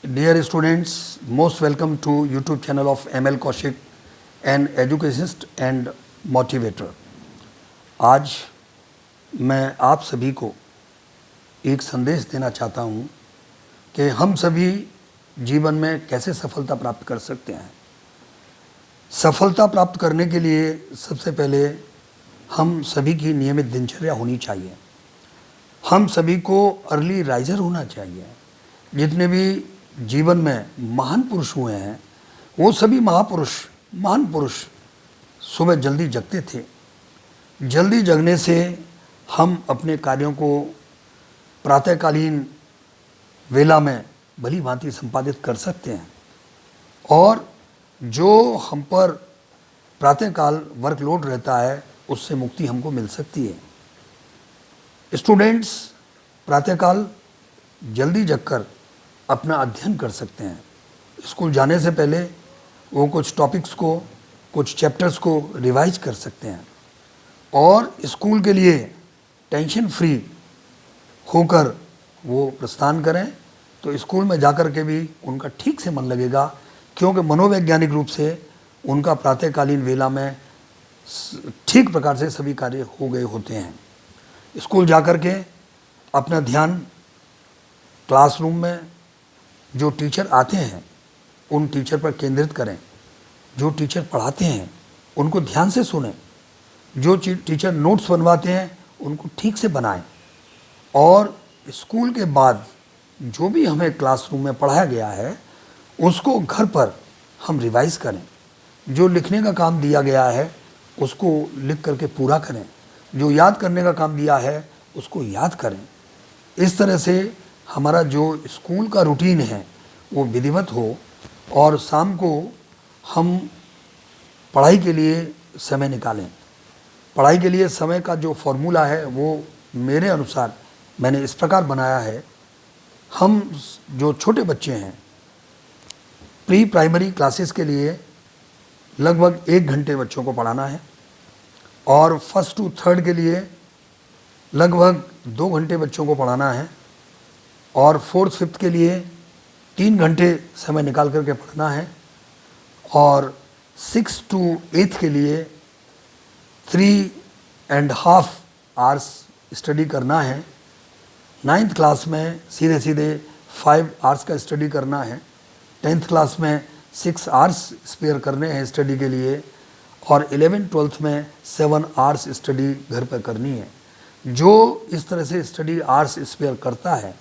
Dear students, most welcome to YouTube channel of ML Kaushik, an educationist and motivator. आज मैं आप सभी को एक संदेश देना चाहता हूँ कि हम सभी जीवन में कैसे सफलता प्राप्त कर सकते हैं। सफलता प्राप्त करने के लिए सबसे पहले हम सभी की नियमित दिनचर्या होनी चाहिए। हम सभी को अर्ली राइजर होना चाहिए। जितने भी जीवन में महान पुरुष हुए हैं वो सभी महान पुरुष सुबह जल्दी जगते थे। जल्दी जगने से हम अपने कार्यों को प्रातःकालीन वेला में भली भांति संपादित कर सकते हैं और जो हम पर प्रातःकाल वर्कलोड रहता है उससे मुक्ति हमको मिल सकती है। स्टूडेंट्स प्रातःकाल जल्दी जगकर अपना अध्ययन कर सकते हैं। स्कूल जाने से पहले वो कुछ टॉपिक्स को, कुछ चैप्टर्स को रिवाइज कर सकते हैं और स्कूल के लिए टेंशन फ्री होकर वो प्रस्थान करें तो स्कूल में जाकर के भी उनका ठीक से मन लगेगा, क्योंकि मनोवैज्ञानिक रूप से उनका प्रातःकालीन वेला में ठीक प्रकार से सभी कार्य हो गए होते हैं। स्कूल जाकर के अपना ध्यान क्लासरूम में जो टीचर आते हैं उन टीचर पर केंद्रित करें। जो टीचर पढ़ाते हैं उनको ध्यान से सुनें। जो टीचर नोट्स बनवाते हैं उनको ठीक से बनाएं और स्कूल के बाद जो भी हमें क्लासरूम में पढ़ाया गया है उसको घर पर हम रिवाइज करें। जो लिखने का काम दिया गया है उसको लिख करके पूरा करें। जो याद करने का काम दिया है उसको याद करें। इस तरह से हमारा जो स्कूल का रूटीन है वो विधिवत हो और शाम को हम पढ़ाई के लिए समय निकालें। पढ़ाई के लिए समय का जो फॉर्मूला है वो मेरे अनुसार मैंने इस प्रकार बनाया है। हम जो छोटे बच्चे हैं प्री प्राइमरी क्लासेस के लिए लगभग 1 घंटे बच्चों को पढ़ाना है और फर्स्ट टू थर्ड के लिए लगभग 2 घंटे बच्चों को पढ़ाना है और फोर्थ फिफ्थ के लिए 3 घंटे समय निकाल करके पढ़ना है और 6 टू 8 के लिए 3.5 आवर्स स्टडी करना है। 9th क्लास में सीधे 5 आवर्स का स्टडी करना है। 10th क्लास में 6 आवर्स स्पेयर करने हैं स्टडी के लिए और 11th 12th में 7 आवर्स स्टडी घर पर करनी है। जो इस तरह से स्टडी आवर्स स्पेयर करता है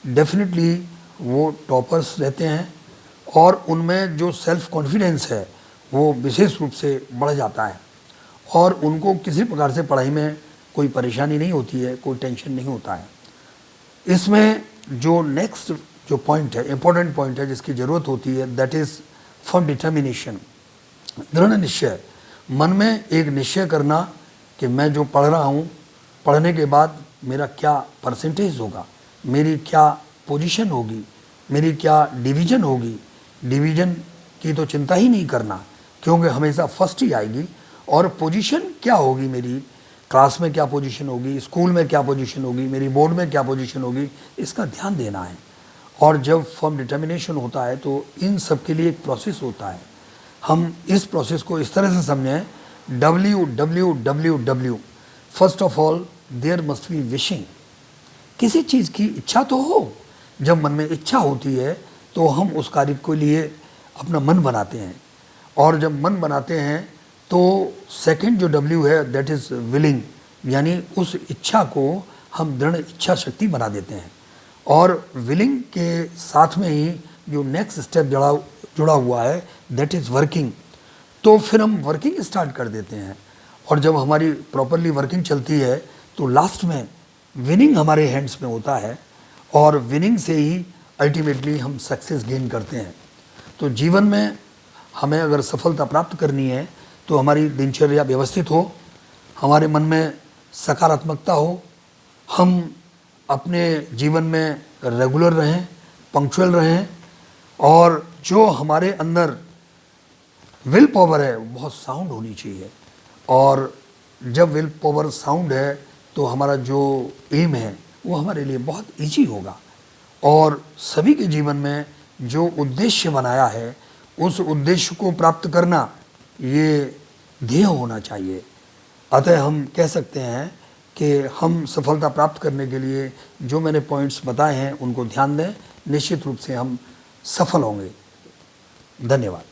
डेफिनेटली वो टॉपर्स रहते हैं और उनमें जो सेल्फ कॉन्फिडेंस है वो विशेष रूप से बढ़ जाता है और उनको किसी प्रकार से पढ़ाई में कोई परेशानी नहीं होती है, कोई टेंशन नहीं होता है। इसमें जो नेक्स्ट जो पॉइंट है, इम्पोर्टेंट पॉइंट है जिसकी ज़रूरत होती है, दैट इज़ फर्म डिटर्मिनेशन, दृढ़ निश्चय। मन में एक निश्चय करना कि मैं जो पढ़ रहा हूँ, पढ़ने के बाद मेरा क्या परसेंटेज होगा, मेरी क्या पोजीशन होगी, मेरी क्या डिवीज़न होगी। डिवीज़न की तो चिंता ही नहीं करना क्योंकि हमेशा फर्स्ट ही आएगी। और पोजीशन क्या होगी, मेरी क्लास में क्या पोजीशन होगी, स्कूल में क्या पोजीशन होगी, मेरी बोर्ड में क्या पोजीशन होगी, इसका ध्यान देना है। और जब फर्म डिटर्मिनेशन होता है तो इन सब के लिए एक प्रोसेस होता है। हम इस प्रोसेस को इस तरह से समझें, WWW, first of all there must be wishing. किसी चीज़ की इच्छा तो हो। जब मन में इच्छा होती है तो हम उस कार्य के लिए अपना मन बनाते हैं और जब मन बनाते हैं तो सेकंड जो W है दैट इज़ विलिंग, यानी उस इच्छा को हम दृढ़ इच्छा शक्ति बना देते हैं। और विलिंग के साथ में ही जो नेक्स्ट स्टेप जुड़ा हुआ है दैट इज़ वर्किंग। तो फिर हम वर्किंग स्टार्ट कर देते हैं और जब हमारी प्रॉपरली वर्किंग चलती है तो लास्ट में विनिंग हमारे हैंड्स में होता है और विनिंग से ही अल्टीमेटली हम सक्सेस गेन करते हैं। तो जीवन में हमें अगर सफलता प्राप्त करनी है तो हमारी दिनचर्या व्यवस्थित हो, हमारे मन में सकारात्मकता हो, हम अपने जीवन में रेगुलर रहें, पंक्चुअल रहें और जो हमारे अंदर विल पावर है बहुत साउंड होनी चाहिए। और जब विल पावर साउंड है तो हमारा जो एम है वो हमारे लिए बहुत ईजी होगा और सभी के जीवन में जो उद्देश्य बनाया है उस उद्देश्य को प्राप्त करना ये ध्येय होना चाहिए। अतः हम कह सकते हैं कि हम सफलता प्राप्त करने के लिए जो मैंने पॉइंट्स बताए हैं उनको ध्यान दें, निश्चित रूप से हम सफल होंगे। धन्यवाद।